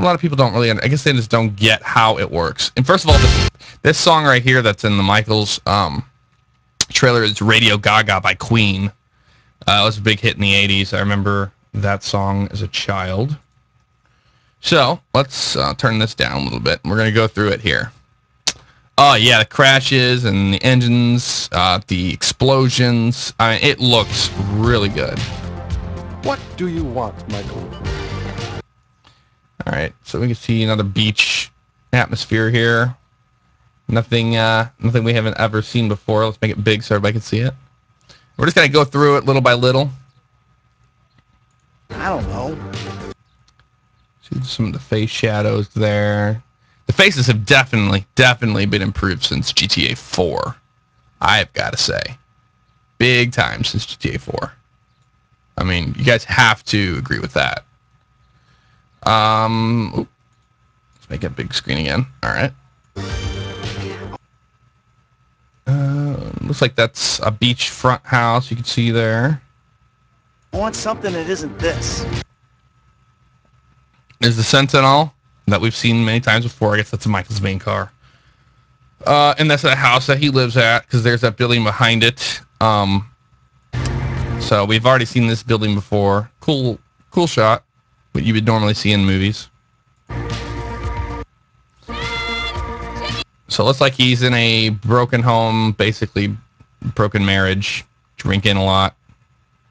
lot of people don't really, I guess they just don't get how it works. And first of all, this song right here that's in the Michael's trailer is Radio Gaga by Queen. It was a big hit in the 80s. I remember that song as a child. So let's turn this down a little bit. We're going to go through it here. Oh, yeah, the crashes and the engines, the explosions. I mean, it looks really good. What do you want, Michael? All right, so we can see another beach atmosphere here. Nothing we haven't ever seen before. Let's make it big so everybody can see it. We're just going to go through it little by little. I don't know. See some of the face shadows there. The faces have definitely been improved since GTA 4. I've got to say. Big time since GTA 4. I mean, you guys have to agree with that. Let's make it a big screen again. All right. Looks like that's a beachfront house you can see there. I want something that isn't this. There's the Sentinel that we've seen many times before. I guess that's Michael's main car. And that's a house that he lives at, because there's that building behind it. So we've already seen this building before. Cool shot. What you would normally see in movies. So it looks like he's in a broken home, basically broken marriage, drinking a lot.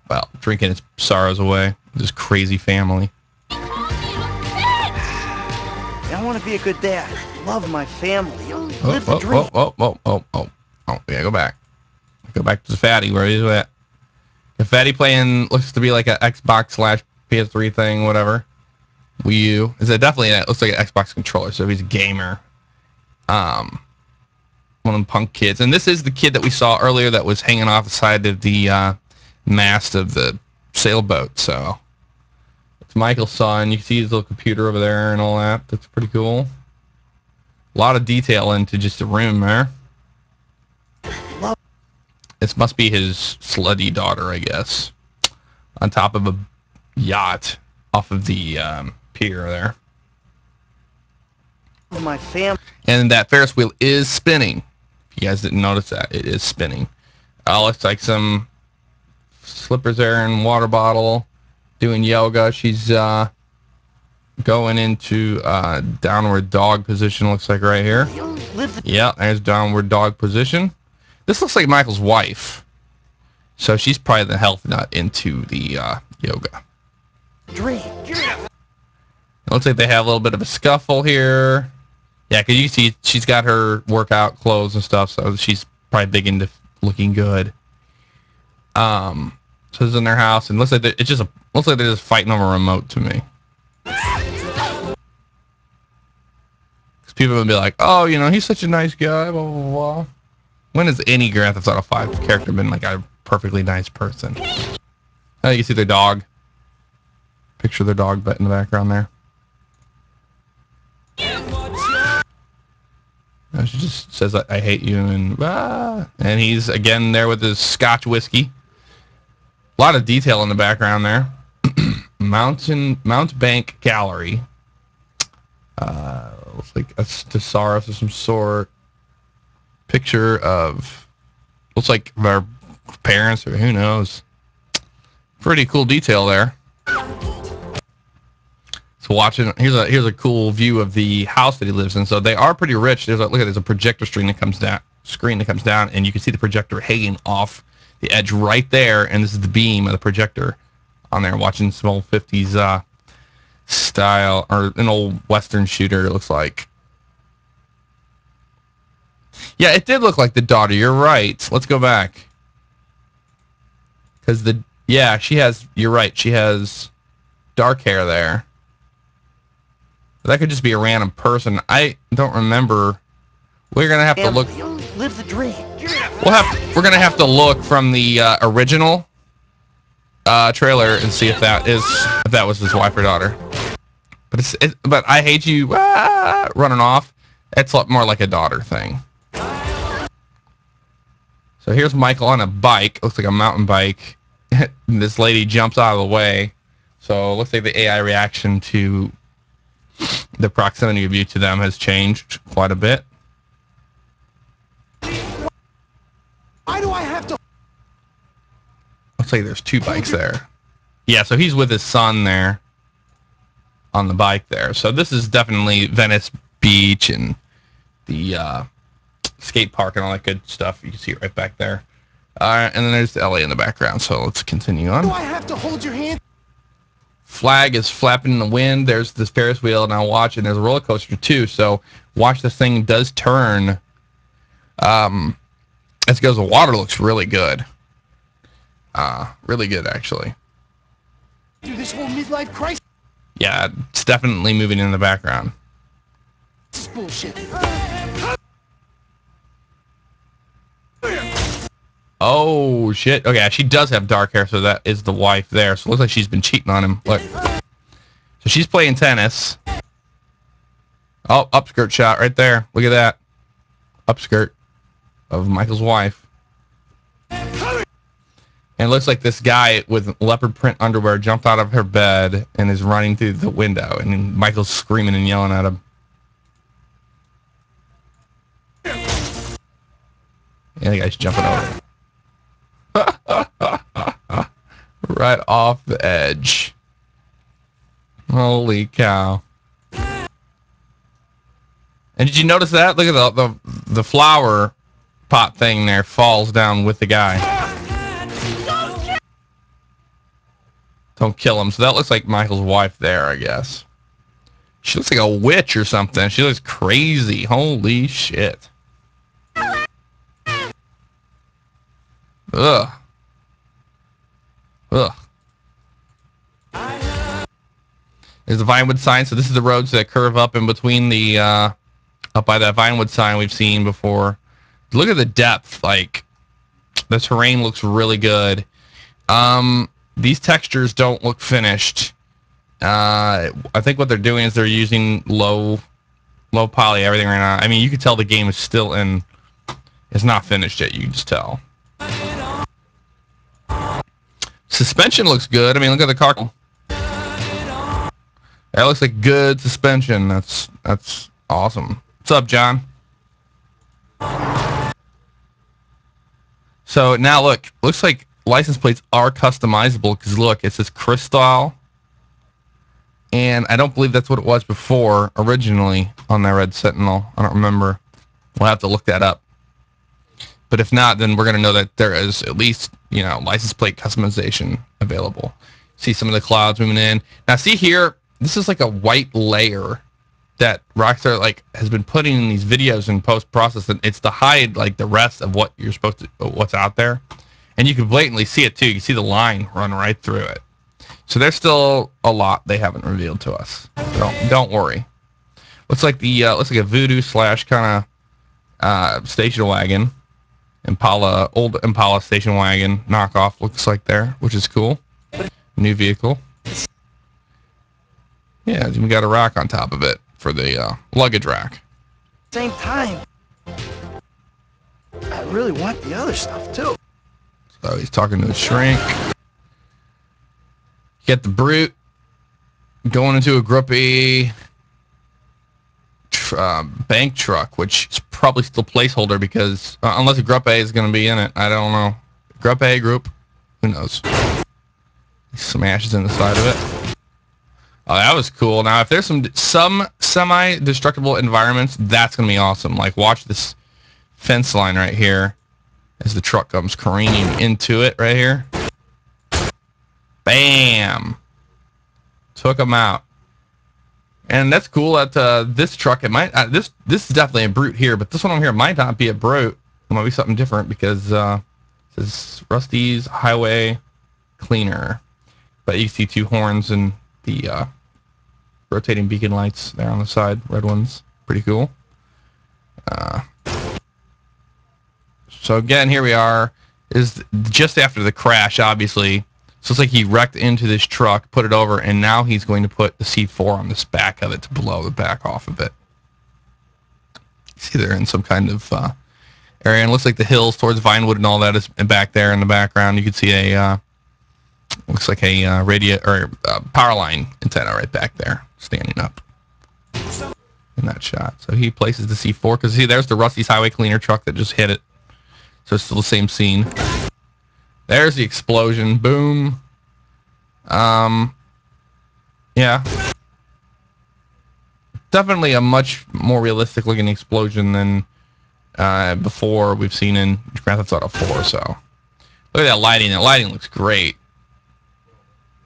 Well, drinking his sorrows away. This crazy family. I want to be a good dad. Love my family. Live the dream. Oh, yeah, go back. Go back to the fatty. Where is that? The fatty playing looks to be like an Xbox / PS3 thing, whatever. Wii U. Is it definitely? It looks like an Xbox controller. So if he's a gamer, one of them punk kids, and this is the kid that we saw earlier that was hanging off the side of the mast of the sailboat. So it's Michael's son. You can see his little computer over there and all that. That's pretty cool. A lot of detail into just a room there. This must be his slutty daughter, I guess. On top of a yacht off of the pier there. My family. And that Ferris wheel is spinning. If you guys didn't notice that, it is spinning. Looks like some slippers there and water bottle. Doing yoga. She's going into downward dog position, looks like right here. Yeah, there's downward dog position. This looks like Michael's wife. So she's probably the health nut into the yoga. Dream. It looks like they have a little bit of a scuffle here. Yeah, because you see she's got her workout clothes and stuff, so she's probably big into looking good. So it's in their house, and looks like looks like they're just fighting over a remote to me. Because people would be like, "Oh, you know, he's such a nice guy." Blah blah blah. When has any Grand Theft Auto 5 character been like a perfectly nice person? Oh, you can see their dog. Picture their dog in the background there. She just says, "I hate you," and he's again there with his Scotch whiskey. A lot of detail in the background there. Mount Bank Gallery. Looks like a thesaurus of some sort. Picture of, looks like their parents or who knows. Pretty cool detail there. So here's a cool view of the house that he lives in. So they are pretty rich. Look at there's a projector screen that comes down, and you can see the projector hanging off the edge right there, and this is the beam of the projector on there. Watching some old 50s style, or an old Western shooter, it looks like. Yeah, it did look like the daughter. You're right. Let's go back. Because you're right. She has dark hair there. But that could just be a random person. I don't remember. We're gonna have to look. Live the dream. We're gonna have to look from the original trailer and see if that was his wife or daughter. But I hate you running off. It's a lot more like a daughter thing. So here's Michael on a bike. Looks like a mountain bike. This lady jumps out of the way. So it looks like the AI reaction to the proximity of you to them has changed quite a bit. Why do I have to? Looks like there's 2 bikes there. Yeah, so he's with his son there on the bike there. So this is definitely Venice Beach and the skate park and all that good stuff. You can see it right back there. And then there's LA in the background. So let's continue on. Do I have to hold your hand? Flag is flapping in the wind. There's this Ferris wheel. Now watch, and there's a roller coaster too. So watch, this thing does turn. As it goes, the water looks really good. Really good, actually. Through this whole midlife crisis. Yeah, it's definitely moving in the background. This is bullshit. Oh, shit. Okay, she does have dark hair, so that is the wife there. So it looks like she's been cheating on him. Look. So she's playing tennis. Oh, upskirt shot right there. Look at that. Upskirt of Michael's wife. And it looks like this guy with leopard print underwear jumped out of her bed and is running through the window. And then Michael's screaming and yelling at him. Yeah, the guy's jumping over. Right off the edge. Holy cow. And did you notice that? Look at the flower pot thing there falls down with the guy. Don't kill him. So that looks like Michael's wife there, I guess. She looks like a witch or something. She looks crazy. Holy shit. Ugh. Ugh. There's the Vinewood sign. So this is the roads that curve up in between the, up by that Vinewood sign we've seen before. Look at the depth. Like, the terrain looks really good. These textures don't look finished. I think what they're doing is they're using low poly everything right now. I mean, you can tell the game is still in. It's not finished yet. You can just tell. Suspension looks good. I mean, look at the car. That looks like good suspension. That's awesome. What's up, John? So now look, looks like license plates are customizable because look, it says Crystal. And I don't believe that's what it was before originally on that Red Sentinel. I don't remember. We'll have to look that up. But if not, then we're going to know that there is at least, you know, license plate customization available. See some of the clouds moving in. Now see here, this is like a white layer that Rockstar like has been putting in these videos in post-process, and it's to hide like the rest of what you're supposed to, what's out there. And you can blatantly see it too. You can see the line run right through it. So there's still a lot they haven't revealed to us. Don't worry. Looks like looks like a Voodoo slash kind of station wagon. Old Impala station wagon knockoff looks like there, which is cool. New vehicle. Yeah, we got a rack on top of it for the luggage rack. Same time, I really want the other stuff too. So he's talking to his shrink. You got the Brute going into a grumpy bank truck, which is probably still placeholder because unless a Gruppe is going to be in it, I don't know. Gruppe group, who knows? He smashes in the side of it. Oh, that was cool. Now, if there's some semi-destructible environments, that's going to be awesome. Like, watch this fence line right here as the truck comes careening into it right here. Bam! Took him out. And that's cool that this truck, it might, this is definitely a Brute here, but this one over here might not be a Brute. It might be something different because it says Rusty's Highway Cleaner. But you see 2 horns and the rotating beacon lights there on the side, red ones. Pretty cool. So again, here we are. Is just after the crash, obviously. So it's like he wrecked into this truck, put it over, and now he's going to put the C4 on this back of it to blow the back off of it. See, they're in some kind of area, and it looks like the hills towards Vinewood and all that is back there in the background. You can see a looks like a radio or power line antenna right back there, standing up. in that shot. So he places the C4 because see, there's the Rusty's highway cleaner truck that just hit it. So it's still the same scene. There's the explosion. Boom. Yeah. Definitely a much more realistic looking explosion than before we've seen in Grand Theft Auto 4. So look at that lighting. That lighting looks great.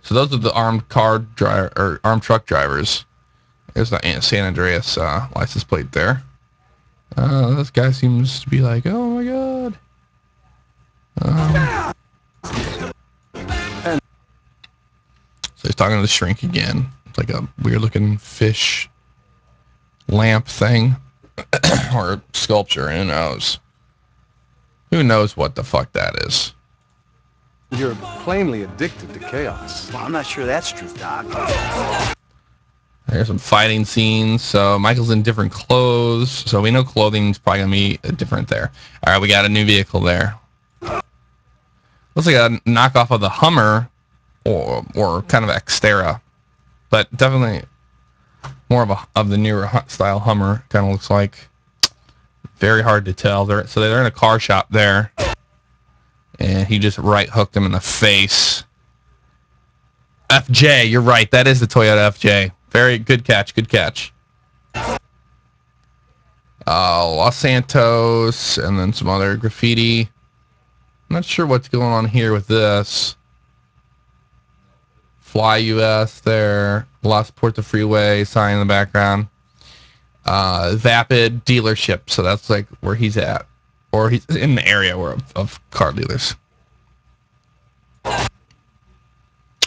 So those are the armed truck drivers. There's the San Andreas license plate there. This guy seems to be like, oh my god. So he's talking to the shrink again. It's like a weird looking fish lamp thing. Or sculpture, who knows? Who knows what the fuck that is? You're plainly addicted to chaos. Well, I'm not sure that's true, Doc. There's some fighting scenes. So Michael's in different clothes. So we know clothing's probably going to be different there. All right, we got a new vehicle there. Looks like a knockoff of the Hummer or kind of Xterra. But definitely more of the newer style Hummer. Kind of looks like. Very hard to tell. So they're in a car shop there. And he just right hooked him in the face. FJ, you're right. That is the Toyota FJ. Very good catch. Good catch. Los Santos and then some other graffiti. I'm not sure what's going on here with this. Fly US there. Los Puerto Freeway sign in the background. Vapid dealership. So that's like where he's at. Or he's in the area of car dealers.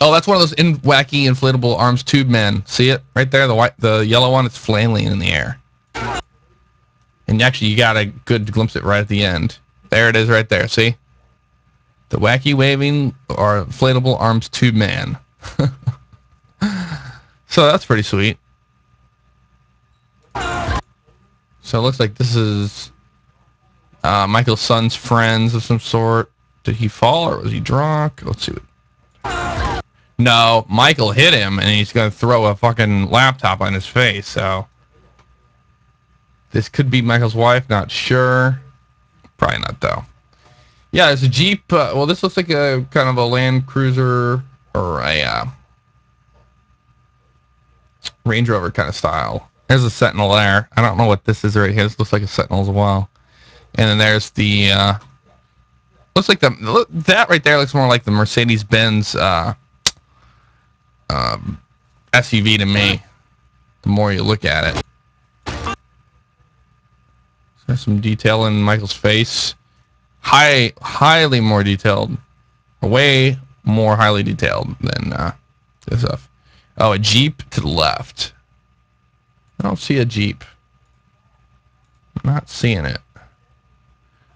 Oh, that's one of those wacky inflatable arms tube men. See it right there? The yellow one. It's flailing in the air. And actually, you got a good glimpse of it right at the end. There it is, right there. See? The wacky waving or inflatable arms tube man. So that's pretty sweet. So it looks like this is Michael's son's friends of some sort. Did he fall or was he drunk? Let's see. No, Michael hit him and he's going to throw a fucking laptop on his face. So this could be Michael's wife. Not sure. Probably not though. Yeah, there's a Jeep. Well, this looks like a kind of a Land Cruiser or a Range Rover kind of style. There's a Sentinel there. I don't know what this is right here. This looks like a Sentinel as well. And then there's the looks like that right there looks more like the Mercedes-Benz SUV to me. The more you look at it. So there's some detail in Michael's face. Highly more detailed. Way more highly detailed than this stuff. Oh, a Jeep to the left. I don't see a Jeep. I'm not seeing it.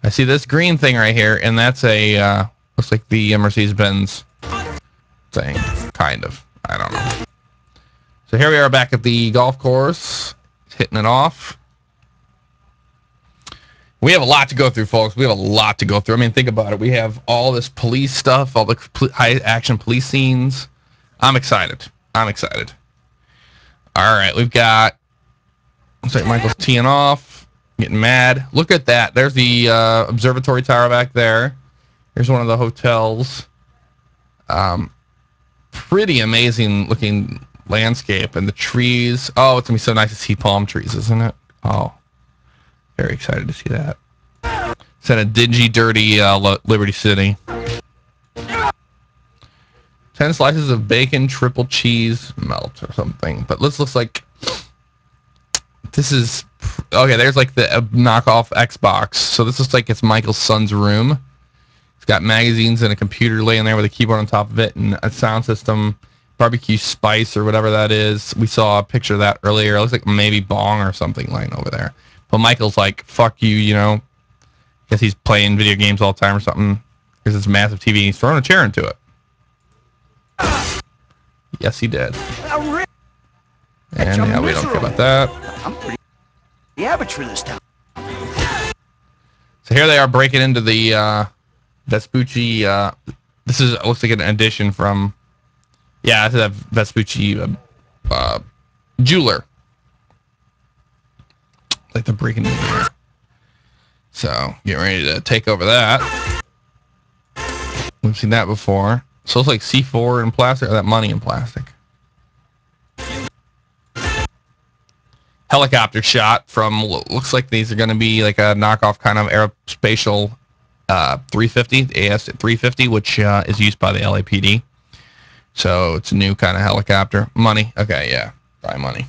I see this green thing right here, and that's a looks like the Mercedes-Benz thing, kind of. I don't know. So here we are back at the golf course, hitting it off. We have a lot to go through, folks. We have a lot to go through. I mean, think about it. We have all this police stuff, all the high-action police scenes. I'm excited. I'm excited. All right, we've got... Looks like Michael's teeing off, getting mad. Look at that. There's the observatory tower back there. Here's one of the hotels. Pretty amazing looking landscape. And the trees. Oh, it's going to be so nice to see palm trees, isn't it? Oh, very excited to see that. It's in a dingy, dirty Liberty City. 10 slices of bacon, triple cheese melt or something. But this looks like... This is... Okay, there's like the knockoff Xbox. So this looks like it's Michael's son's room. It's got magazines and a computer laying there with a keyboard on top of it and a sound system, barbecue spice or whatever that is. We saw a picture of that earlier. It looks like maybe bong or something lying over there. But Michael's like, fuck you, you know. Guess he's playing video games all the time or something. There's this massive TV and he's throwing a chair into it. Yes, he did. And yeah, we don't care about that. I'm pretty average for this town. So here they are breaking into the Vespucci. This is looks like an addition from. Yeah, it's a Vespucci jeweler. like they're breaking into here. So get ready to take over that. We've seen that before. So it's like C4 in plastic, or that money in plastic. Helicopter shot from, looks like these are going to be like a knockoff kind of aerospatial 350, AS-350, which is used by the LAPD. So it's a new kind of helicopter. Money. Okay, yeah. Probably money.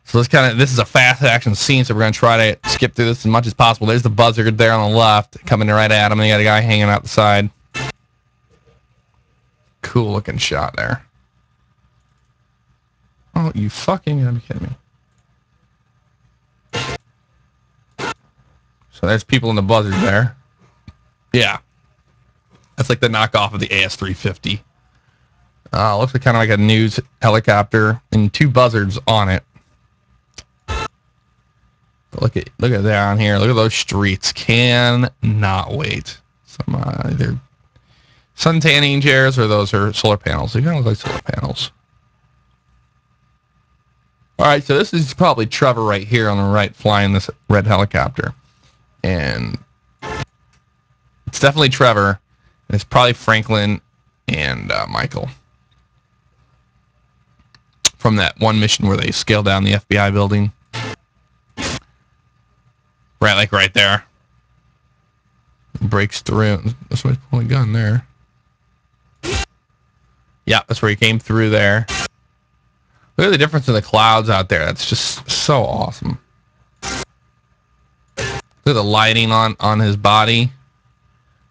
So this is a fast action scene, so we're going to try to skip through this as much as possible. There's the buzzard there on the left, coming right at him, and you got a guy hanging out the side. Cool looking shot there. Oh, you fucking gotta be kidding me. So there's people in the buzzard there. Yeah. That's like the knockoff of the AS-350. Looks like kind of like a news helicopter and two buzzards on it. Look at down here. Look at those streets. Cannot wait. Some either sun tanning chairs or those are solar panels. They kind of look like solar panels. All right, so this is probably Trevor right here on the right flying this red helicopter. And it's definitely Trevor. And it's probably Franklin and Michael. From that one mission where they scaled down the FBI building. Right, like right there. Breaks through. Somebody's pulling a gun there. Yeah, that's where he came through there. Look at the difference in the clouds out there. That's just so awesome. Look at the lighting on his body.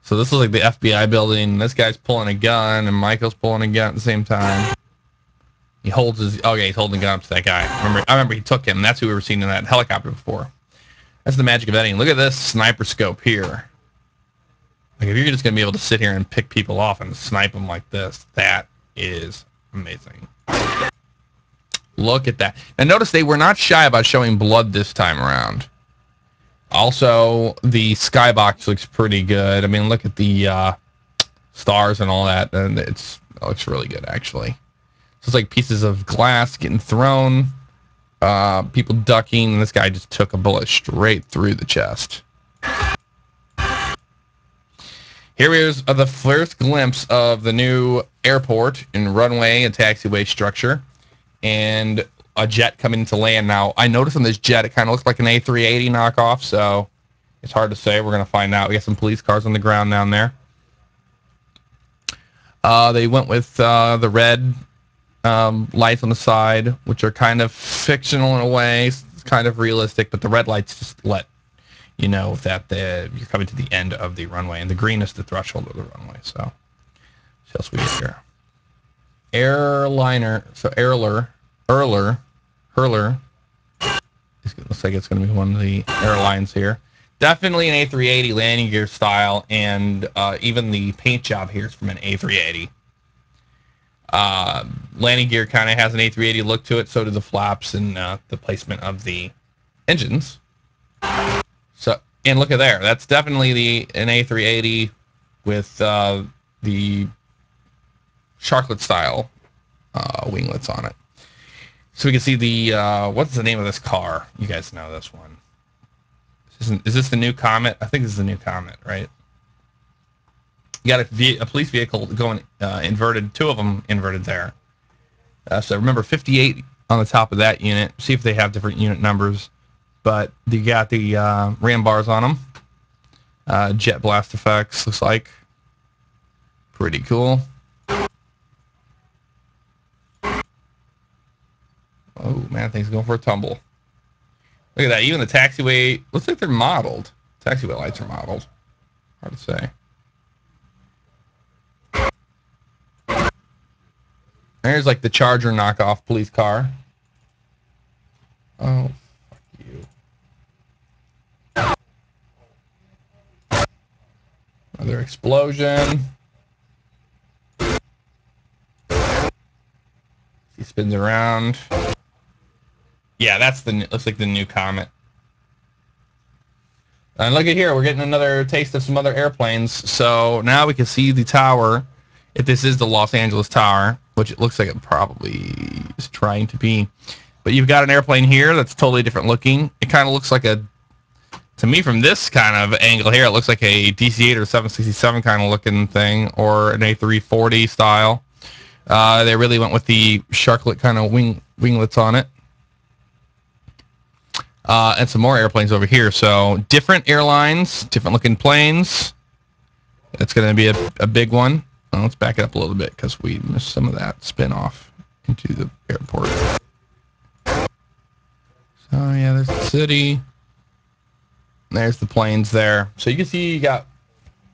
So this is like the FBI building. This guy's pulling a gun, and Michael's pulling a gun at the same time. He holds his... Okay, he's holding a gun up to that guy. I remember he took him. That's who we were seeing in that helicopter before. That's the magic of editing. Look at this sniper scope here. Like, if you're just going to be able to sit here and pick people off and snipe them like this, that is amazing. Look at that. And notice they were not shy about showing blood this time around. Also, the skybox looks pretty good. I mean, look at the stars and all that, and it looks really good, actually. So it's like pieces of glass getting thrown, people ducking, and this guy just took a bullet straight through the chest. Here is the first glimpse of the new airport and runway and taxiway structure. And a jet coming to land. Now, I noticed on this jet, it kind of looks like an A380 knockoff, so it's hard to say. We're going to find out. We got some police cars on the ground down there. They went with the red lights on the side, which are kind of fictional in a way. It's kind of realistic, but the red lights just let you know that you're coming to the end of the runway, and the green is the threshold of the runway. So, what else we get here? Airliner, so Hurler. Looks like it's going to be one of the airlines here. Definitely an A380 landing gear style, and even the paint job here is from an A380. Landing gear kind of has an A380 look to it, so do the flaps and the placement of the engines. So, and look at there. That's definitely an A380 with the Sharklet style winglets on it. So we can see the what's the name of this car? You guys know this one. Is this the new Comet? I think this is the new Comet, right? You got a police vehicle going inverted, two of them inverted there. So remember 58 on the top of that unit. See if they have different unit numbers. But you got the ram bars on them. Jet blast effects, looks like. Pretty cool. Oh, man, things going for a tumble. Look at that. Even the taxiway, looks like they're modeled. Taxiway lights are modeled. Hard to say. There's like the Charger knockoff police car. Oh, fuck you. Another explosion. He spins around. Yeah, looks like the new Comet. And look at here, we're getting another taste of some other airplanes. So now we can see the tower. If this is the Los Angeles Tower, which it looks like it probably is trying to be. But you've got an airplane here that's totally different looking. It kind of looks like a, to me from this kind of angle here, it looks like a DC-8 or 767 kind of looking thing, or an A340 style. They really went with the sharklet kind of winglets on it. And some more airplanes over here. So different airlines, different looking planes. It's going to be a big one. Well, let's back it up a little bit because we missed some of that spin off into the airport. So yeah, there's the city. There's the planes there. So you can see you got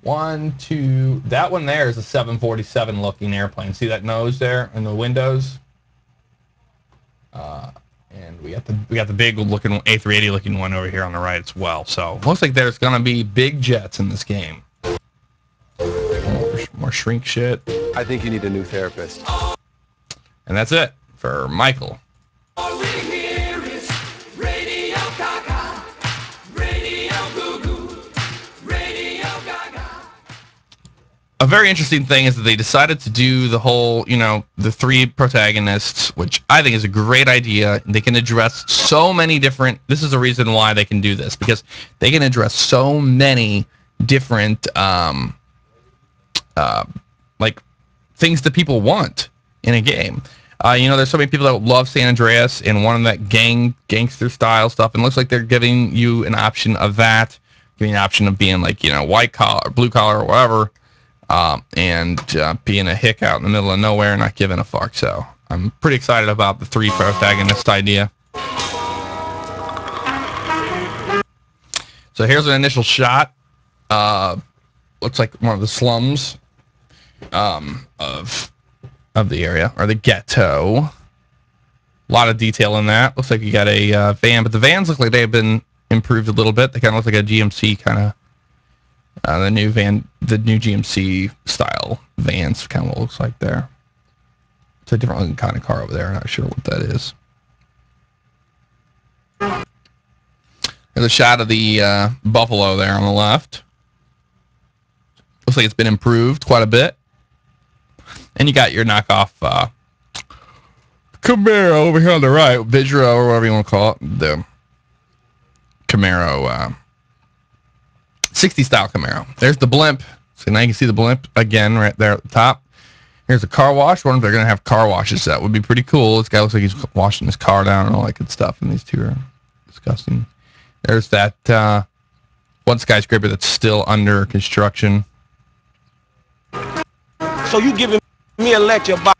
1, 2. That one there is a 747 looking airplane. See that nose there in the windows? And we got the big looking A380 looking one over here on the right as well. So looks like there's gonna be big jets in this game. More shrink shit. I think you need a new therapist. And that's it for Michael. All we hear is Radio Gaga, Radio Goo Goo, Radio Gaga. A very interesting thing is that they decided to do the whole, the 3 protagonists, which I think is a great idea. They can address so many different, this is the reason why they can do this, because they can address so many different, like, things that people want in a game. There's so many people that love San Andreas and want that gangster style stuff, and it looks like they're giving you an option of that, giving an option of being like, white collar, or blue collar, or whatever. And being a hick out in the middle of nowhere and not giving a fuck. So I'm pretty excited about the 3 protagonist idea. So here's an initial shot. Looks like one of the slums of the area, or the ghetto. A lot of detail in that. Looks like you got a van, but the vans look like they've been improved a little bit. They kind of look like a GMC kind of. The new GMC style vans kind of what it looks like there. It's a different looking kind of car over there. I'm not sure what that is. There's a shot of the Buffalo there on the left. Looks like it's been improved quite a bit. And you got your knockoff Camaro over here on the right, Visual or whatever you want to call it. The Camaro 60 style Camaro. There's the blimp. So now you can see the blimp again right there at the top. Here's a car wash. Wonder if they're going to have car washes. That would be pretty cool. This guy looks like he's washing his car down and all that good stuff. And these two are disgusting. There's that one skyscraper that's still under construction. So you giving me a lecture about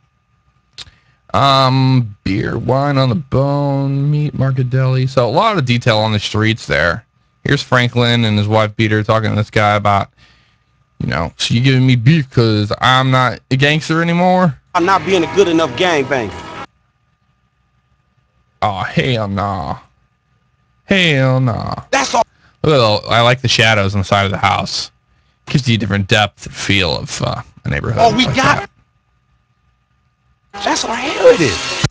beer, wine on the bone, meat, market deli. So a lot of detail on the streets there. Here's Franklin and his wife Peter talking to this guy about, so you giving me beef because I'm not a gangster anymore? I'm not being a good enough gangbanger. Oh, hell nah. Hell nah. That's all. Look at I like the shadows on the side of the house. Gives you a different depth and feel of a neighborhood. Oh, we like got that. That's what hell it is.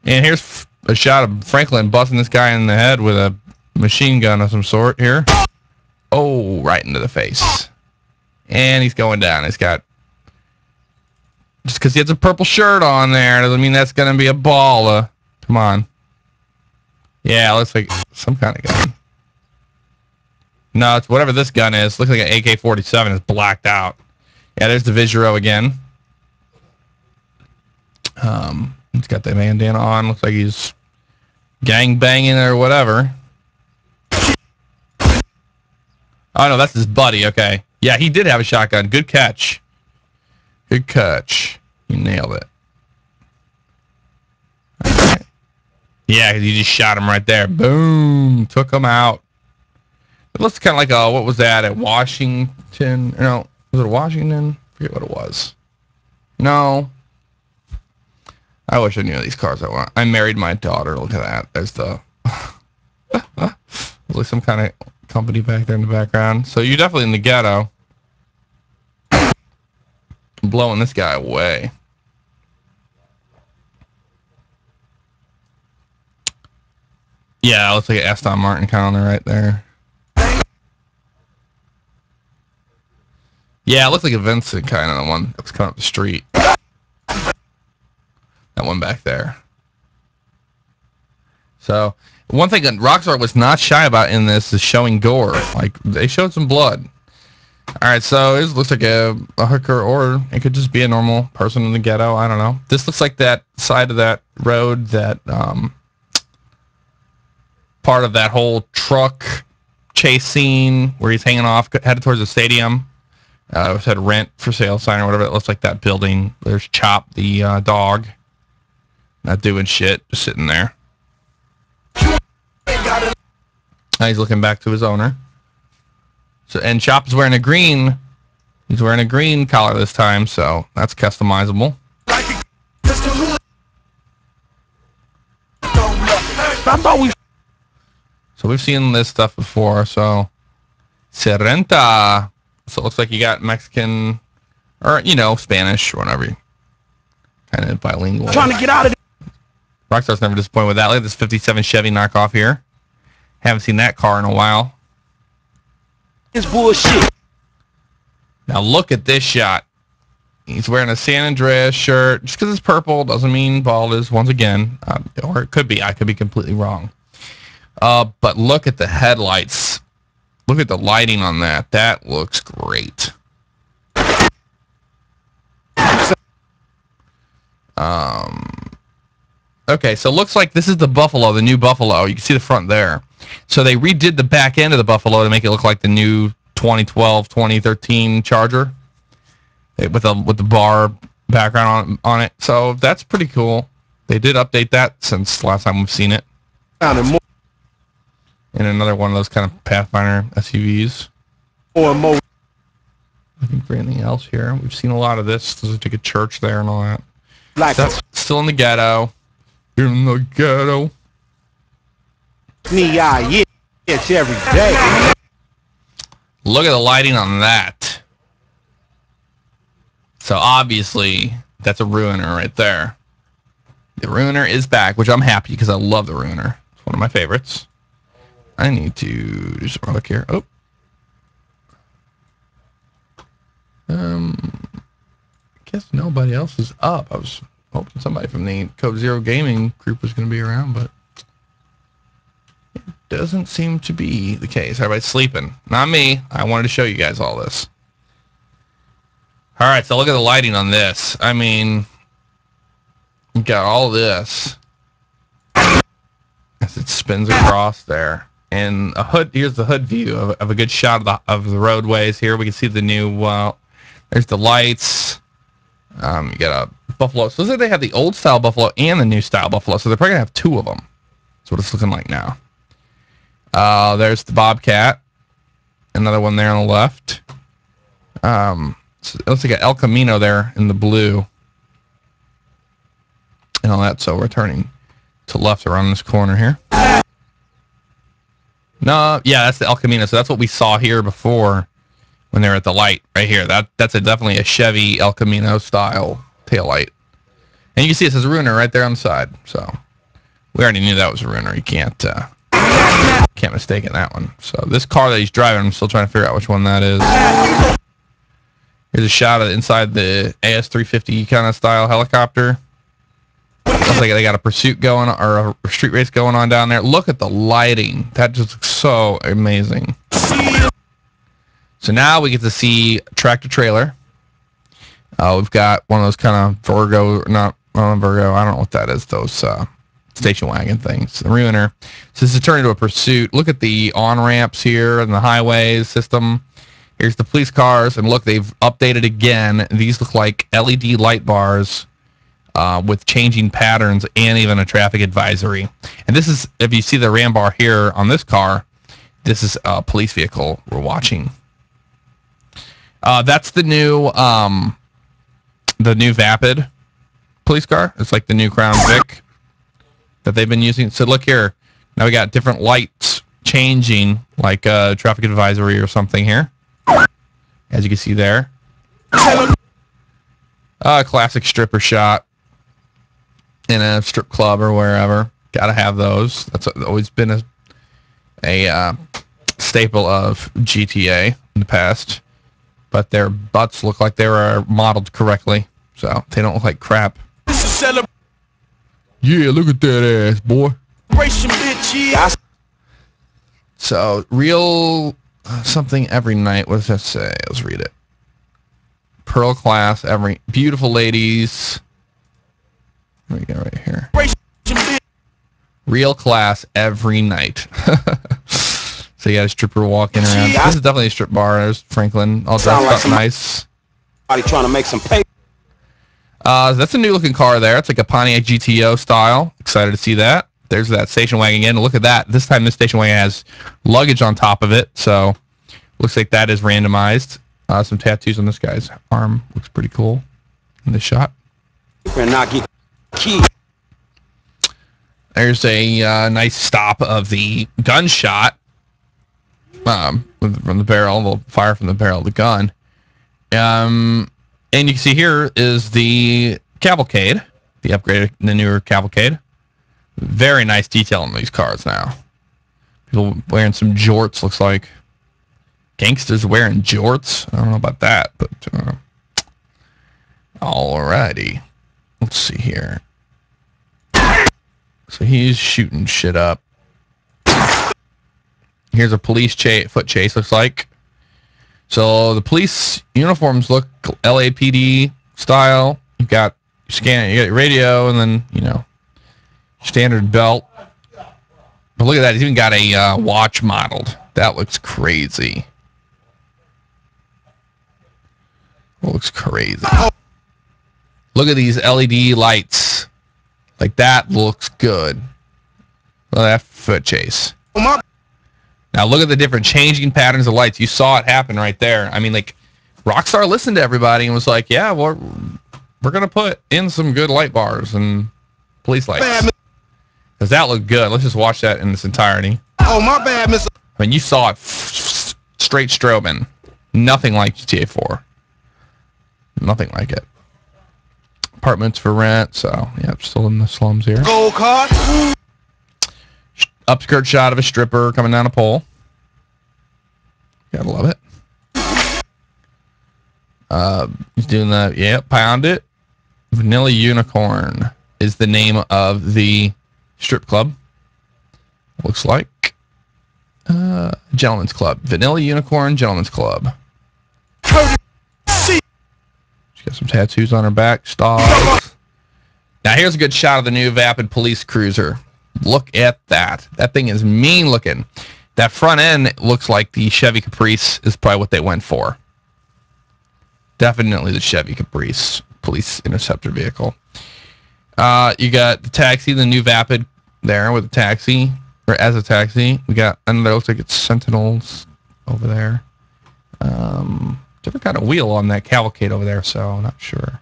And here's a shot of Franklin busting this guy in the head with a machine gun of some sort here. Oh, right into the face. And he's going down. He's got, just because he has a purple shirt on there doesn't mean that's going to be a baller. Come on. Yeah, looks like some kind of gun. No, it's whatever this gun is. Looks like an AK-47 is blacked out. Yeah, there's the Visual again. He's got the bandana on. Looks like he's gang banging or whatever. Oh, no, that's his buddy. Okay. Yeah, he did have a shotgun. Good catch. Good catch. You nailed it. Right. Yeah, because you just shot him right there. Boom. Took him out. It looks kind of like what was that, at Washington? No, was it Washington? I forget what it was. No. I wish I knew these cars I want. I married my daughter. Look at that. There's the... like some kind of company back there in the background. So you're definitely in the ghetto. Blowing this guy away. Yeah, it looks like an Aston Martin kind of on the right there. Yeah, it looks like a Vincent kind of the one that was coming up the street. That one back there. So one thing that Rockstar was not shy about in this is showing gore. Like they showed some blood. All right, so it looks like a hooker, or it could just be a normal person in the ghetto. I don't know. This looks like that side of that road, that part of that whole truck chase scene where he's hanging off, headed towards the stadium. It said rent for sale sign or whatever. It looks like that building. There's Chop, the dog, not doing shit, just sitting there. Now he's looking back to his owner. So, and Chop is wearing a green. He's wearing a green collar this time, so that's customizable. So we've seen this stuff before. So Serenta. So it looks like you got Mexican, or Spanish, or whatever. Kind of bilingual. Trying to get out of there. Rockstar's never disappointed with that. Look at this 57 Chevy knockoff here. Haven't seen that car in a while. It's bullshit. Now look at this shot. He's wearing a San Andreas shirt. Just because it's purple doesn't mean bald is, once again. Or it could be. I could be completely wrong. But look at the headlights. Look at the lighting on that. That looks great. Okay, so it looks like this is the Buffalo, the new Buffalo. You can see the front there. So they redid the back end of the Buffalo to make it look like the new 2012, 2013 Charger with the bar background on it. So that's pretty cool. They did update that since last time we've seen it. And another one of those kind of Pathfinder SUVs. More. Looking for anything else here. We've seen a lot of this. There's like a church there and all that. Like That's still in the ghetto. In the ghetto. yeah, it's every day. Look at the lighting on that. So obviously, that's a Ruiner right there. The Ruiner is back, which I'm happy because I love the Ruiner. It's one of my favorites. I need to do some look here. Oh. I guess nobody else is up. I was hoping somebody from the Code Zero Gaming group was going to be around, but it doesn't seem to be the case. Everybody's sleeping. Not me. I wanted to show you guys all this. All right, so look at the lighting on this. I mean, you got all this as it spins across there. And a hood. Here's the hood view of a good shot of the roadways. Here we can see the new. There's the lights. You got a Buffalo. So they have the old style Buffalo and the new style Buffalo. So they're probably gonna have two of them. That's what it's looking like now. There's the Bobcat. Another one there on the left. So it looks like an El Camino there in the blue. And all that. So we're turning to left around this corner here. No, yeah, that's the El Camino. So that's what we saw here before when they were at the light right here. That's definitely a Chevy El Camino style taillight. And you can see it says Ruiner right there on the side. So we already knew that was a Ruiner. You can't mistake it, that one. So this car that he's driving, I'm still trying to figure out which one that is. Here's a shot of inside the AS350 kind of style helicopter. Looks like they got a pursuit going on, or a street race going on down there. Look at the lighting. That just looks so amazing. So now we get to see tractor trailer. We've got one of those kind of Virgo, not Virgo, I don't know what that is, those station wagon things. The Ruiner. So this is turned into a pursuit. Look at the on-ramps here and the highways system. Here's the police cars, and look, they've updated again. These look like LED light bars. With changing patterns and even a traffic advisory. And this is, if you see the ram bar here on this car, this is a police vehicle we're watching. That's the new Vapid police car. It's like the new Crown Vic that they've been using. So look here. Now we got different lights changing, like traffic advisory or something here. As you can see there. Classic stripper shot. In a strip club or wherever. Gotta have those. That's always been a staple of GTA in the past. But their butts look like they were modeled correctly. So they don't look like crap. Yeah, look at that ass, boy. Celebration, bitch. Yeah. So, real something every night. What does that say? Let's read it. Pearl class, every beautiful ladies. Here we go, right here. Real class every night. So you got a stripper walking around. This is definitely a strip bar. There's Franklin, all dressed up nice. Somebody trying to make some pay. That's a new looking car there. It's like a Pontiac GTO style. Excited to see that. There's that station wagon again. Look at that. This time this station wagon has luggage on top of it. So looks like that is randomized. Some tattoos on this guy's arm. Looks pretty cool in this shot. There's a nice stop of the gunshot from the barrel, the fire from the barrel of the gun. And you can see here is the cavalcade, the upgraded, the newer cavalcade. Very nice detail on these cars now. People wearing some jorts, looks like. Gangsters wearing jorts. I don't know about that, but alrighty. Let's see here. So he's shooting shit up. Here's a police foot chase, looks like. So the police uniforms look LAPD style. You got your radio, and then, you know, standard belt. But look at that. He's even got a watch modeled. That looks crazy. Looks crazy. Look at these LED lights. Like, that looks good. Look at that foot chase. Now look at the different changing patterns of lights. You saw it happen right there. I mean, like, Rockstar listened to everybody and was like, yeah, well, we're going to put in some good light bars and police lights. Because that looked good. Let's just watch that in its entirety. Oh, my bad, Miss. I mean, you saw it straight strobing. Nothing like GTA 4. Nothing like it. Apartments for rent, so, yeah, still in the slums here. Gold card. Upskirt shot of a stripper coming down a pole. Gotta love it. He's doing that. Yep, pound it. Vanilla Unicorn is the name of the strip club. Looks like Gentleman's Club. Vanilla Unicorn Gentleman's Club. She's got some tattoos on her back. Stars. Now here's a good shot of the new Vapid Police Cruiser. Look at that. That thing is mean looking. That front end looks like the Chevy Caprice is probably what they went for. Definitely the Chevy Caprice police interceptor vehicle. You got the taxi, the new Vapid there with the taxi, or as a taxi. We got another, looks like it's Sentinels over there. Different kind of wheel on that cavalcade over there, so I'm not sure.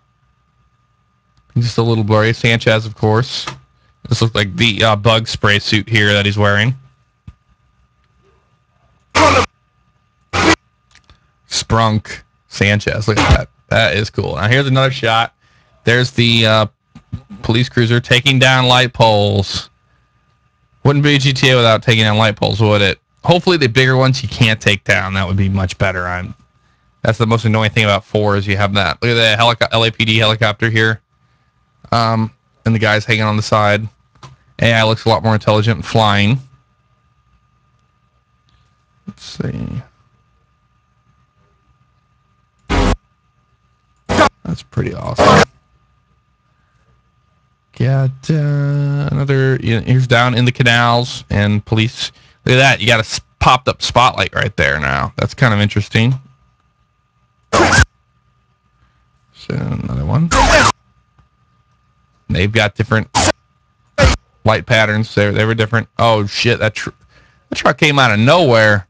Just a little blurry. Sanchez, of course. This looks like the bug spray suit here that he's wearing. Sprunk Sanchez. Look at that. That is cool. Now here's another shot. There's the police cruiser taking down light poles. Wouldn't be a GTA without taking down light poles, would it? Hopefully the bigger ones you can't take down. That would be much better. That's the most annoying thing about 4 is you have that. Look at that LAPD helicopter here. And the guy's hanging on the side. AI looks a lot more intelligent and flying. Let's see. That's pretty awesome. Got another. Here's down in the canals and police. Look at that. You got a popped up spotlight right there now. That's kind of interesting. So another one. They've got different light patterns. They were different. Oh shit! That truck came out of nowhere.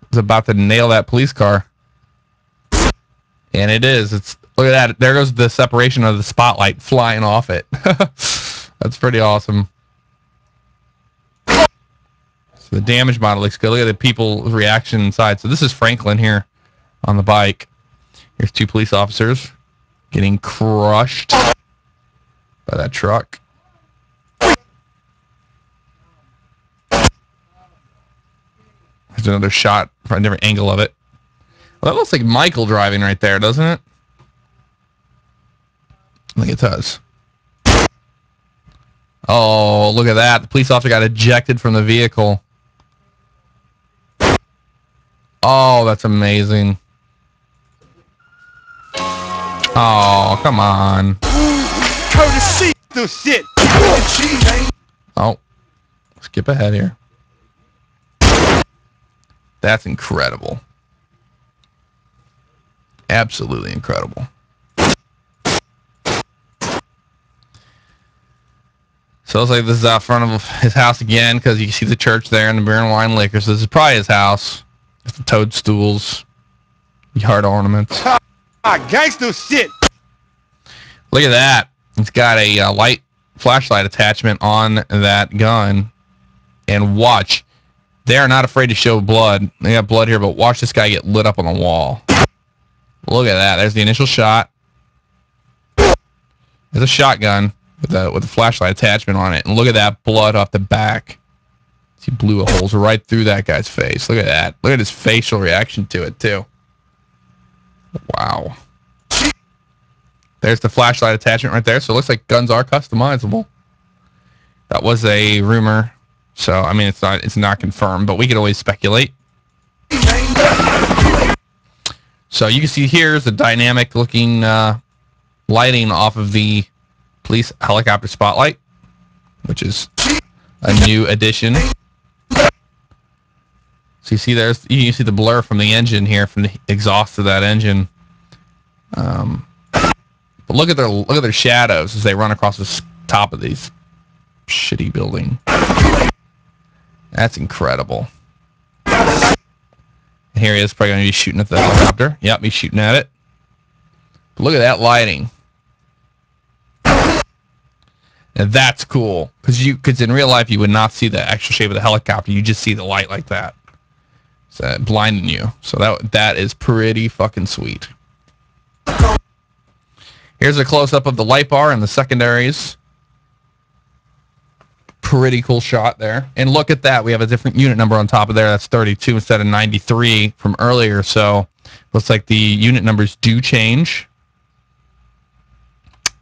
It was about to nail that police car, and it is. Look at that. There goes the separation of the spotlight flying off it. That's pretty awesome. So the damage model looks good. Look at the people's reaction inside. So this is Franklin here on the bike. Here's 2 police officers getting crushed by that truck. There's another shot from a different angle of it. Well, that looks like Michael driving right there, doesn't it? I think it does. Oh, look at that. The police officer got ejected from the vehicle. Oh, that's amazing. Oh, come on. Courtesy. The shit. Oh, skip ahead here. That's incredible. Absolutely incredible. So it's like this is out front of his house again because you can see the church there and the beer and wine liquor. So this is probably his house. It's the toadstools, yard ornaments. Gangster shit. Look at that. It's got a flashlight attachment on that gun. And watch. They are not afraid to show blood. They got blood here, but watch this guy get lit up on the wall. Look at that. There's the initial shot. There's a shotgun with a flashlight attachment on it. And look at that blood off the back. He blew holes right through that guy's face. Look at that. Look at his facial reaction to it, too. Wow. There's the flashlight attachment right there. So it looks like guns are customizable. That was a rumor. So, I mean, it's not confirmed, but we could always speculate. So you can see here's the dynamic looking lighting off of the police helicopter spotlight, which is a new addition. So you see you can see the blur from the engine here, from the exhaust of that engine. But look at their shadows as they run across the top of these shitty building. That's incredible. And here he is, probably going to be shooting at the helicopter. Yep, he's shooting at it. But look at that lighting. And that's cool, because in real life you would not see the actual shape of the helicopter. You just see the light like that. So blinding you. So that is pretty fucking sweet. Here's a close-up of the light bar and the secondaries. Pretty cool shot there. And look at that. We have a different unit number on top of there. That's 32 instead of 93 from earlier. So looks like the unit numbers do change.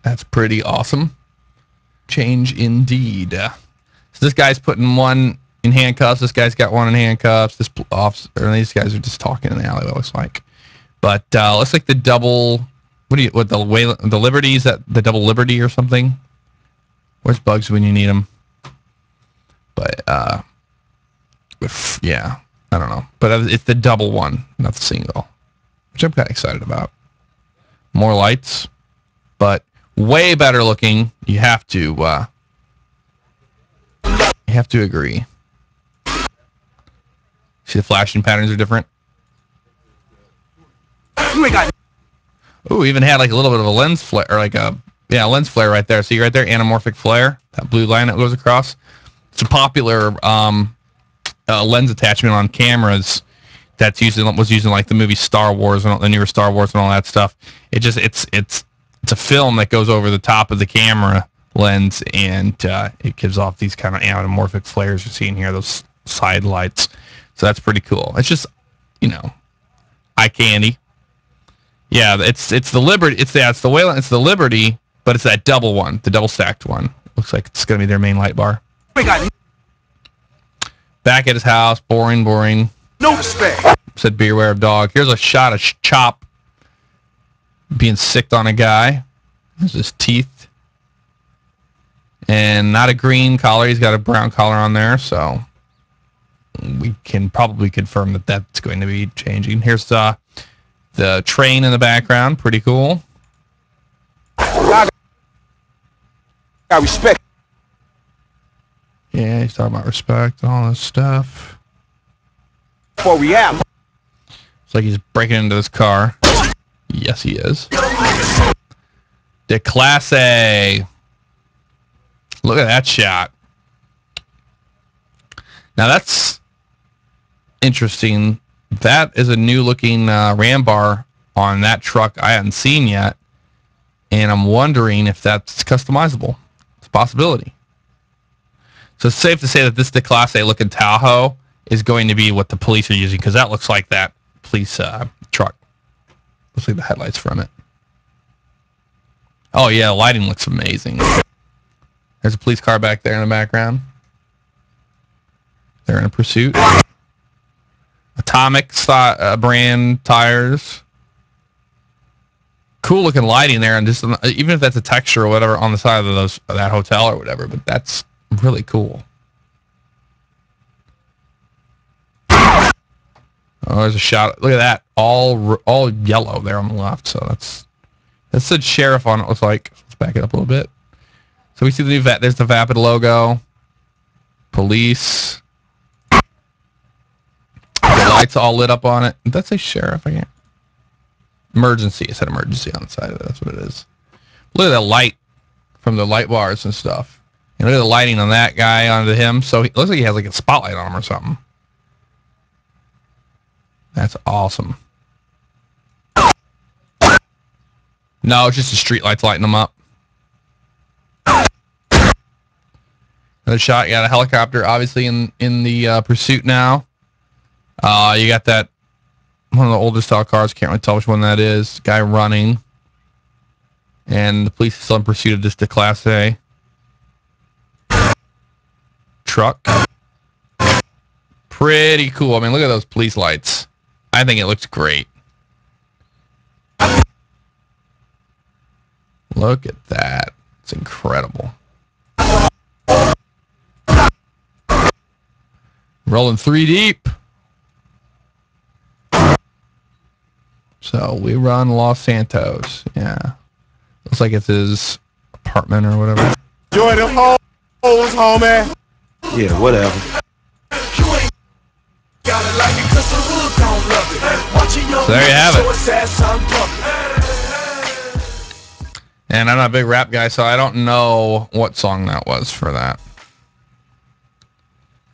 That's pretty awesome. Change indeed. So this guy's putting one in handcuffs. This guy's got one in handcuffs. This officer, these guys are just talking in the alleyway, looks like. But looks like the double. What the Liberty? Is that the double Liberty or something? Where's Bugs when you need him? But yeah, I don't know. But it's the double one, not the single, which I'm kind of excited about. More lights, but way better looking. You have to agree. See the flashing patterns are different. Ooh, even had like a little bit of a lens flare, or like a lens flare right there. See right there, anamorphic flare, that blue line that goes across. It's a popular lens attachment on cameras that's was using like the movie Star Wars and the newer Star Wars and all that stuff. It's a film that goes over the top of the camera lens, and it gives off these kind of anamorphic flares you're seeing here, those side lights. So that's pretty cool. It's just, eye candy. Yeah, it's the Liberty. It's the Wayland. It's the Liberty, but it's that double one, the double stacked one. Looks like it's gonna be their main light bar. Back at his house, boring. No respect. Said beware of dog. Here's a shot of Chop being sicked on a guy. There's his teeth. And not a green collar. He's got a brown collar on there, so we can probably confirm that that's going to be changing. Here's the train in the background. Pretty cool. I respect. Yeah, he's talking about respect and all this stuff. For reality. It's like he's breaking into this car. Yes, he is. The Class A. Look at that shot. Now that's interesting. That is a new looking ram bar on that truck I haven't seen yet. And I'm wondering if that's customizable. It's a possibility. So it's safe to say that this the Class A looking Tahoe is going to be what the police are using, because that looks like that police truck. Looks like the headlights from it. Oh yeah, the lighting looks amazing. There's a police car back there in the background. They're in a pursuit. Atomic brand tires. Cool looking lighting there, and just even if that's a texture or whatever on the side of that hotel or whatever, but that's really cool. Oh, there's a shot. Look at that, all yellow there on the left. So that said sheriff on it. Looks like. Let's back it up a little bit. So we see the new there's the Vapid logo. Police. The lights all lit up on it. Did that say sheriff? I can't. Emergency. It said emergency on the side of it. That's what it is. Look at the light from the light bars and stuff. And look at the lighting on that guy onto him. So it looks like he has like a spotlight on him or something. That's awesome. No, it's just the street lights lighting them up. Another shot. You got a helicopter, obviously in the pursuit now. You got that one of the older style cars. Can't really tell which one that is. Guy running, and the police is still in pursuit of just a Class A truck. Pretty cool. I mean, look at those police lights. I think it looks great. Look at that. It's incredible. Rolling 3 deep. So we run Los Santos. Yeah. Looks like it's his apartment or whatever. Enjoy them hoes, homie. Yeah, whatever. So there you have it. And I'm not a big rap guy, so I don't know what song that was for that.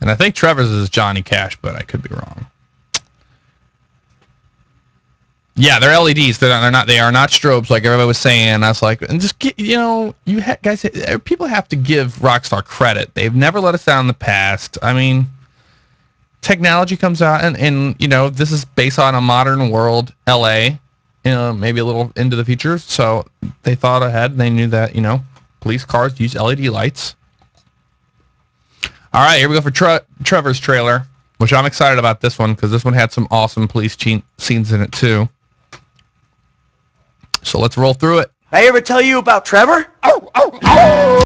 And I think Trevor's is Johnny Cash, but I could be wrong. Yeah, they're LEDs. They're not. They are not strobes, like everybody was saying. I was like, and just get, guys, people have to give Rockstar credit. They've never let us down in the past. I mean, technology comes out, and this is based on a modern world, LA. Maybe a little into the future. So they thought ahead. They knew that police cars use LED lights. All right, here we go for Trevor's trailer, which I'm excited about this one because this one had some awesome police scenes in it too. So let's roll through it. I ever tell you about Trevor? So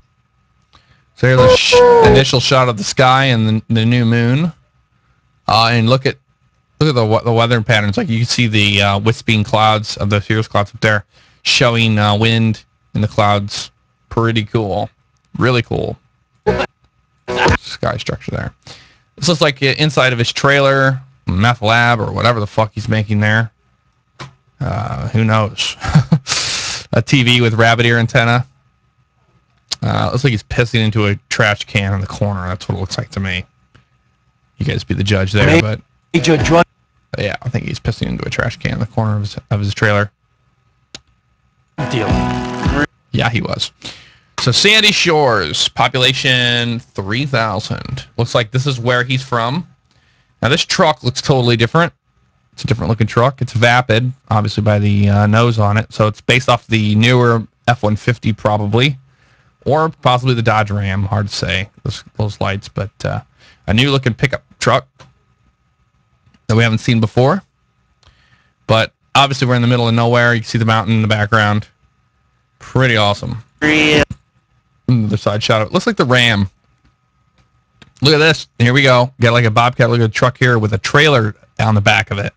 here's the initial shot of the sky and the new moon. And look at the weather patterns. Like you can see the wisping clouds of the cirrus clouds up there, showing wind in the clouds. Pretty cool. Really cool. Sky structure there. This looks like inside of his trailer, meth lab, or whatever the fuck he's making there. Who knows? A TV with rabbit ear antenna. Looks like he's pissing into a trash can in the corner. That's what it looks like to me. You guys be the judge there, but yeah, I think he's pissing into a trash can in the corner of his trailer. Deal. Yeah, he was. So Sandy Shores, population 3,000. Looks like this is where he's from. Now this truck looks totally different. It's a different looking truck. It's Vapid, obviously by the nose on it. So it's based off the newer F-150 probably, or possibly the Dodge Ram. Hard to say, those lights, but a new looking pickup truck that we haven't seen before. But obviously we're in the middle of nowhere. You can see the mountain in the background. Pretty awesome. The side shot of it. Looks like the Ram. Look at this. Here we go. Got like a Bobcat. Look at a truck here with a trailer on the back of it.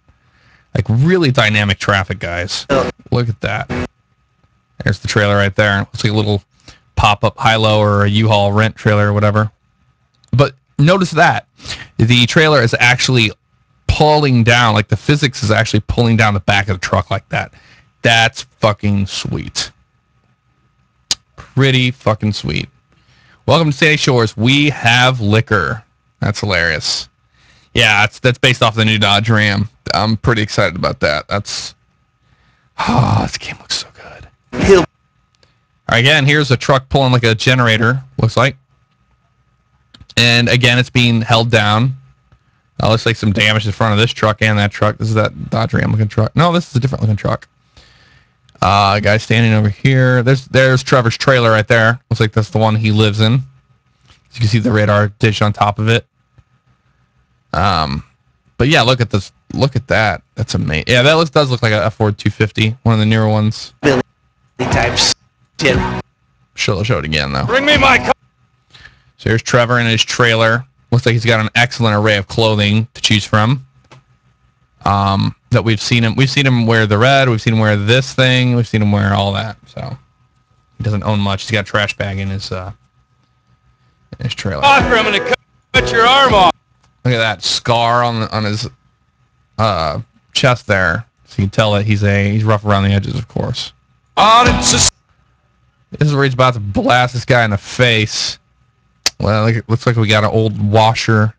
Like really dynamic traffic, guys. Look at that. There's the trailer right there. Looks like a little pop-up high-low or a U-Haul rent trailer or whatever. But notice that. The trailer is actually pulling down. Like the physics is actually pulling down the back of the truck like that. That's fucking sweet. Pretty fucking sweet. Welcome to Sandy Shores. We have liquor. That's hilarious. Yeah, that's based off the new Dodge Ram. I'm pretty excited about that. This game looks so good. All right, again, here's a truck pulling like a generator, looks like. And again, it's being held down. Looks like some damage in front of this truck and that truck. This is that Dodge Ram looking truck. No, this is a different looking truck. Guy standing over here. There's Trevor's trailer right there. Looks like that's the one he lives in. You can see the radar dish on top of it. But yeah, look at this. Look at that. That's amazing. Yeah, that does look like a Ford 250, one of the newer ones. Billy types. Shit. Show it again though. Bring me my car. So here's Trevor in his trailer. Looks like he's got an excellent array of clothing to choose from. That we've seen him wear the red. We've seen him wear this thing. We've seen him wear all that. So he doesn't own much. He's got a trash bag in his trailer. Offer, I'm gonna cut your arm off. Look at that scar on his chest there. So you can tell that he's rough around the edges, of course. This is where he's about to blast this guy in the face. Well, it looks like we got an old washer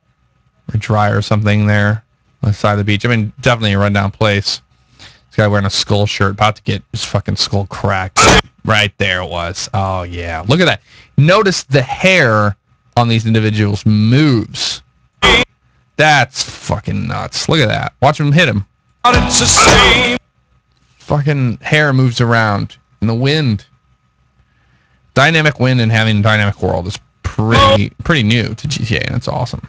or dryer or something there on the side of the beach. I mean, definitely a rundown place. This guy wearing a skull shirt, about to get his fucking skull cracked. Right there it was. Oh, yeah. Look at that. Notice the hair on these individuals moves. That's fucking nuts. Look at that. Watch him hit him. Fucking hair moves around in the wind. Dynamic wind and having a dynamic world is pretty new to GTA, and it's awesome.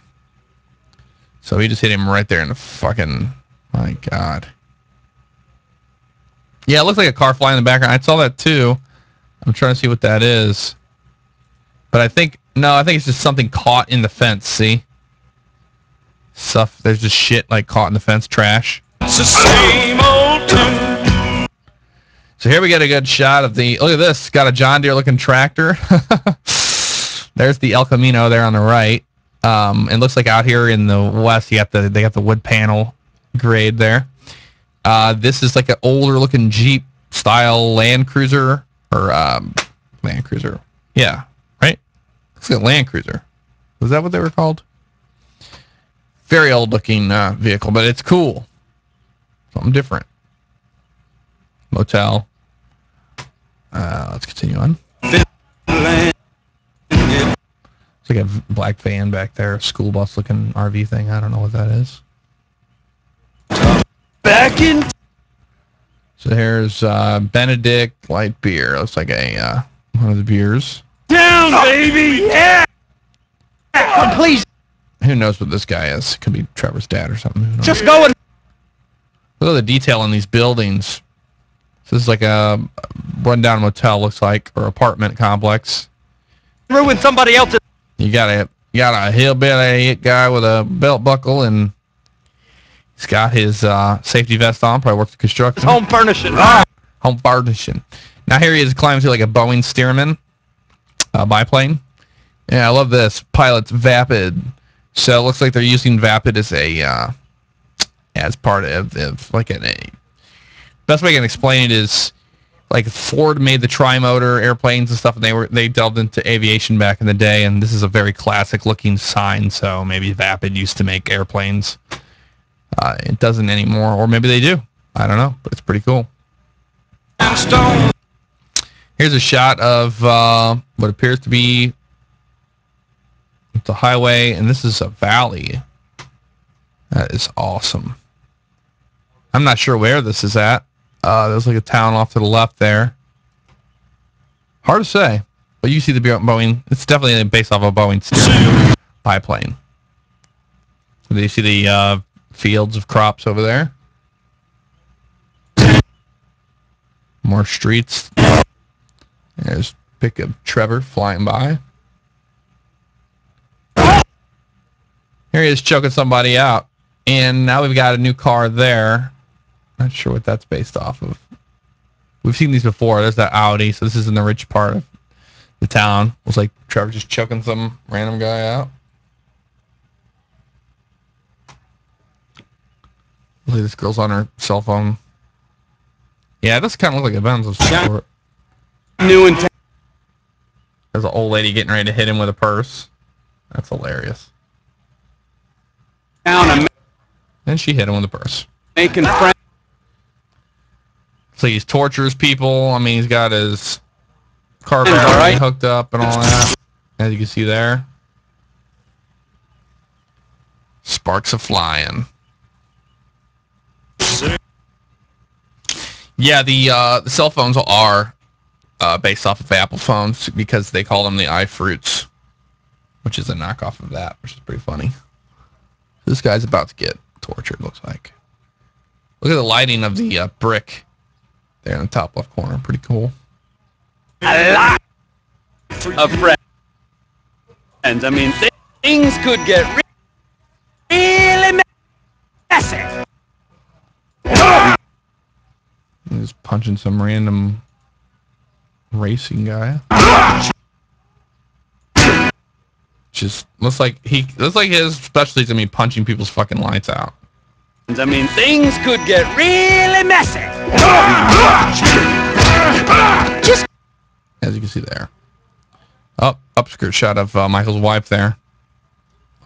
So he just hit him right there in the fucking... My God. Yeah, it looks like a car flying in the background. I saw that too. I'm trying to see what that is. But I think it's just something caught in the fence, see? Stuff, there's just shit like caught in the fence, trash. It's the same old tune. So here we get a good shot of the, look at this, got a John Deere looking tractor. There's the El Camino there on the right. It looks like out here in the west, they got the wood panel grade there. This is like an older looking Jeep style Land Cruiser or Land Cruiser. Yeah, right? Looks like a Land Cruiser. Was that what they were called? Very old looking vehicle, but it's cool. Something different. Motel. Let's continue on. It's like a black van back there, school bus looking RV thing. I don't know what that is. Back in. So here's Benedict light beer. Looks like a one of the beers. Down, baby. Yeah. Oh, please. Who knows what this guy is? Could be Trevor's dad or something. Who knows? Just go and. Look at the detail on these buildings. So this is like a rundown motel, looks like, or apartment complex. Ruin somebody else's. You got a hillbilly guy with a belt buckle, and he's got his safety vest on. Probably works at construction. Home furnishing. Home furnishing. Now here he is climbing to like a Boeing Stearman biplane. Yeah, I love this. Pilot's Vapid. So it looks like they're using Vapid as a as part of like a best way I can explain it is like Ford made the tri-motor airplanes and stuff, and they delved into aviation back in the day, and this is a very classic looking sign. So maybe Vapid used to make airplanes. It doesn't anymore, or maybe they do. I don't know, but it's pretty cool. Here's a shot of what appears to be the highway, and this is a valley. That is awesome. I'm not sure where this is at. There's like a town off to the left there. Hard to say, but you see the Boeing. It's definitely based off of a Boeing Stearman biplane. Do you see the fields of crops over there? More streets. There's a pic of Trevor flying by. Here he is choking somebody out. And now we've got a new car there. Not sure what that's based off of. We've seen these before. There's that Audi. So this is in the rich part of the town. Looks like Trevor just choking some random guy out. Look at this girl's on her cell phone. Yeah, this kind of looks like a Benz of some sort. New in town. There's an old lady getting ready to hit him with a purse. That's hilarious. And she hit him with a purse. making friends. So he tortures people. I mean, he's got his car Right. hooked up and all that. As you can see there. Sparks are flying. Yeah, the cell phones are based off of Apple phones because they call them the iFruits, which is a knockoff of that, which is pretty funny. This guy's about to get tortured, looks like. Look at the lighting of the brick there in the top left corner. Pretty cool. A lot of friends. I mean, things could get really messy. He's punching some random racing guy. Just looks like his specialty is gonna be punching people's fucking lights out. I mean, things could get really messy. Just as you can see there. Upskirt shot of Michael's wife there.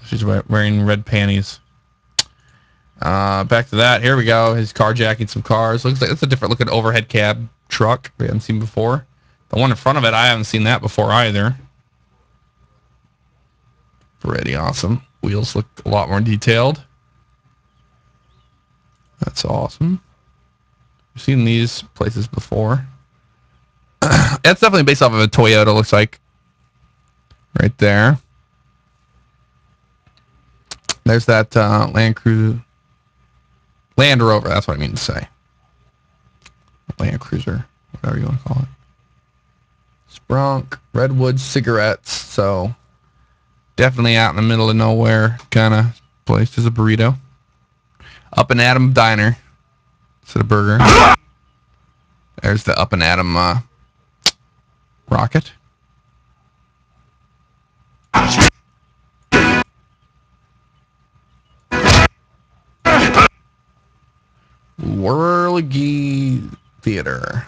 She's wearing red panties. Back to that. Here we go. He's carjacking some cars. Looks like it's a different looking overhead cab truck we haven't seen before. The one in front of it, I haven't seen that before either. Pretty awesome. Wheels look a lot more detailed. That's awesome. I've seen these places before. That's definitely based off of a Toyota, looks like. Right there. There's that Land Rover, that's what I mean to say. Land Cruiser, whatever you want to call it. Sprunk, Redwood Cigarettes, so definitely out in the middle of nowhere kind of place. There's a burrito. Up and Adam Diner. It's a burger. There's the Up and Adam Rocket. Whirligig Theater.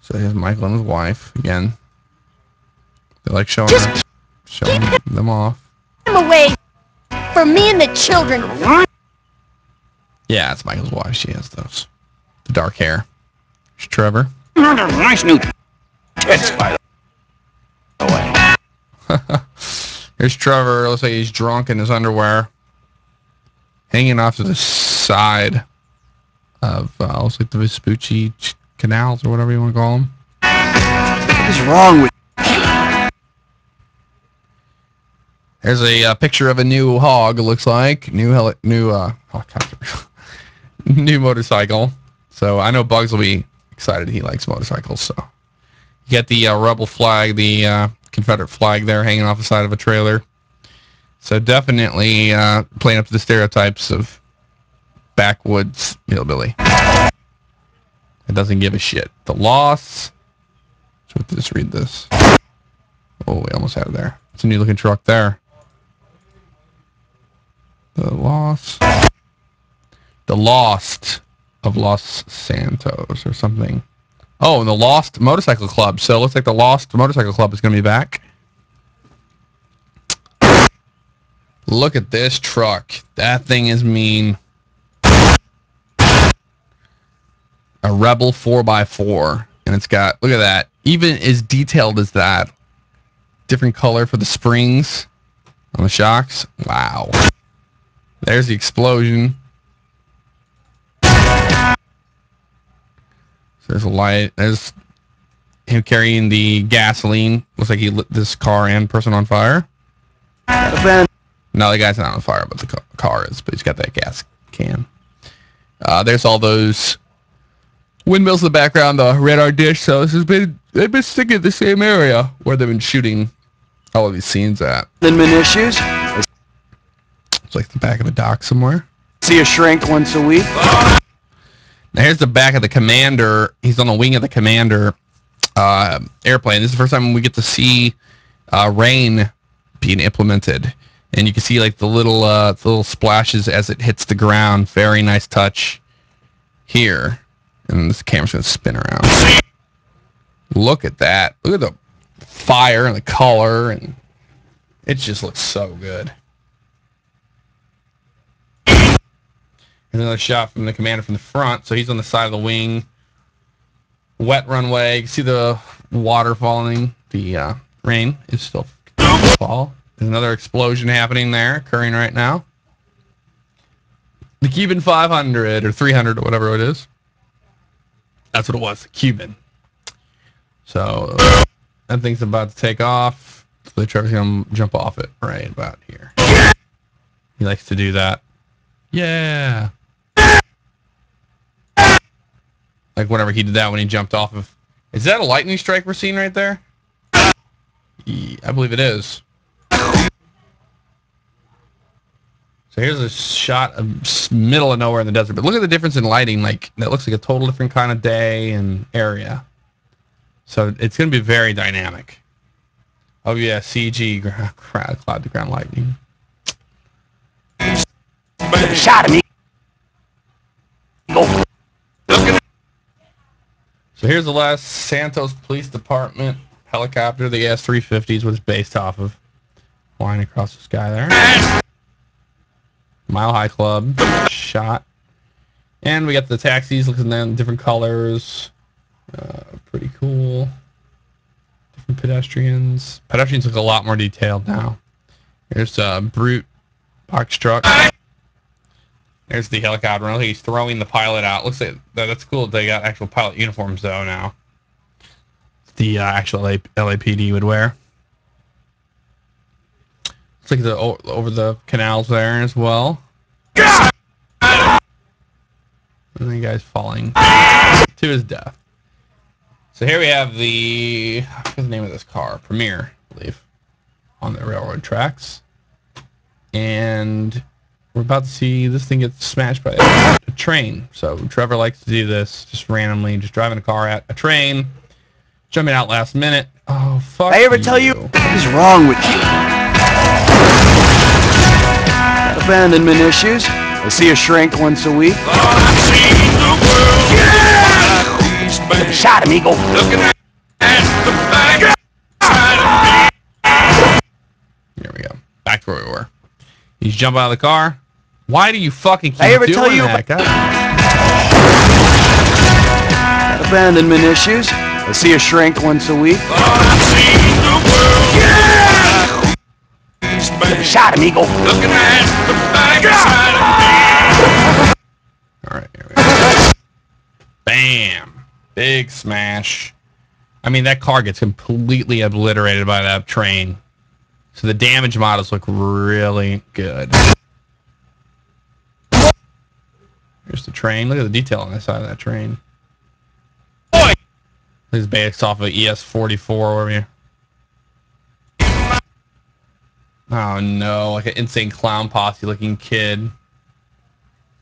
So here's Michael and his wife again. They like showing them off. I'm away from me and the children. Yeah, it's Michael's wife. She has those. The dark hair. There's Trevor. Nice new tits, by the way. Here's Trevor. Looks like he's drunk in his underwear. Hanging off to the side of, looks like the Vespucci canals or whatever you want to call them. What is wrong with There's a picture of a new hog, it looks like. New motorcycle. So I know Bugs will be excited. He likes motorcycles. So you got the rebel flag, the Confederate flag there hanging off the side of a trailer. So definitely playing up to the stereotypes of backwoods hillbilly. It doesn't give a shit. The Loss. So let's read this. Oh, we almost had it there. It's a new looking truck there. The Lost of Los Santos or something. Oh, and the Lost Motorcycle Club. So it looks like the Lost Motorcycle Club is going to be back. Look at this truck. That thing is mean. A Rebel 4x4. And it's got, look at that. Even as detailed as that. Different color for the springs on the shocks. Wow. There's the explosion. There's a light. There's him carrying the gasoline. Looks like he lit this car and person on fire. No, the guy's not on fire, but the car is. But he's got that gas can. There's all those windmills in the background, the radar dish. So they've been sticking at the same area where they've been shooting all of these scenes at. issues? It's like the back of a dock somewhere. See a shrink once a week? Now here's the back of the Commander. He's on the wing of the Commander airplane. This is the first time we get to see rain being implemented, and you can see like the little splashes as it hits the ground. Very nice touch here, and this camera's gonna spin around. Look at that! Look at the fire and the color, and it just looks so good. Another shot from the Commander from the front. So he's on the side of the wing. Wet runway. You can see the water falling. The rain is still fall. There's another explosion happening there, occurring right now. The Cuban 500 or 300 or whatever it is. That's what it was, the Cuban. So that thing's about to take off. So Trevor's gonna jump off it right about here. He likes to do that. Yeah. Like whenever he did that when he jumped off of. Is that a lightning strike we're seeing right there? Yeah, I believe it is. So here's a shot of middle of nowhere in the desert. But look at the difference in lighting. Like that looks like a total different kind of day and area. So it's going to be very dynamic. Oh yeah, CG cloud to ground lightning. Shot at me. Go. So here's the last Santos Police Department helicopter. The S-350 is what it's based off of. Flying across the sky there. Mile High Club shot. And we got the taxis looking at different colors. Pretty cool. Different pedestrians. Pedestrians look a lot more detailed now. Here's a brute box truck. There's the helicopter. I think he's throwing the pilot out. Looks like that's cool. They got actual pilot uniforms though now. The actual LAPD would wear. Looks like the over the canals there as well. And then the guy's falling to his death. So here we have the what's the name of this car? Premier, I believe, on the railroad tracks. And we're about to see this thing get smashed by a train. So Trevor likes to do this just randomly, just driving a car at a train, jumping out last minute. Oh, fuck. I ever tell you what is wrong with you? Abandonment issues. I see a shrink once a week. Shot him, Eagle. Here we go. Back to where we were. He's jumping out of the car. Why do you fucking keep I ever doing tell you that, guy? Abandonment issues. I see a shrink once a week. Shot him, Eagle. Alright, here we go. Bam. Big smash. I mean, that car gets completely obliterated by that train. So the damage models look really good. Here's the train. Look at the detail on the side of that train. Boy! This is based off of ES-44 over here. Oh no, like an insane clown posse looking kid.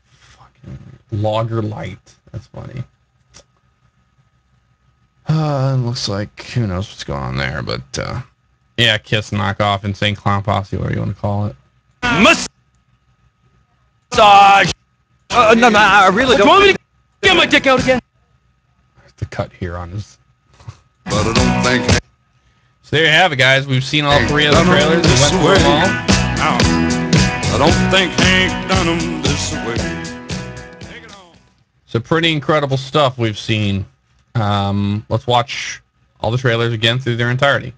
Fucking logger light. That's funny. Looks like who knows what's going on there, but yeah, Kiss knockoff, insane clown posse, whatever you want to call it. Massage. No, I really don't. Want me to get my dick out again? There's the cut here on his. But I don't think. So there you have it, guys. We've seen all three of the trailers. We went through them all. I don't think Hank done them this way. So pretty incredible stuff we've seen. Let's watch all the trailers again through their entirety.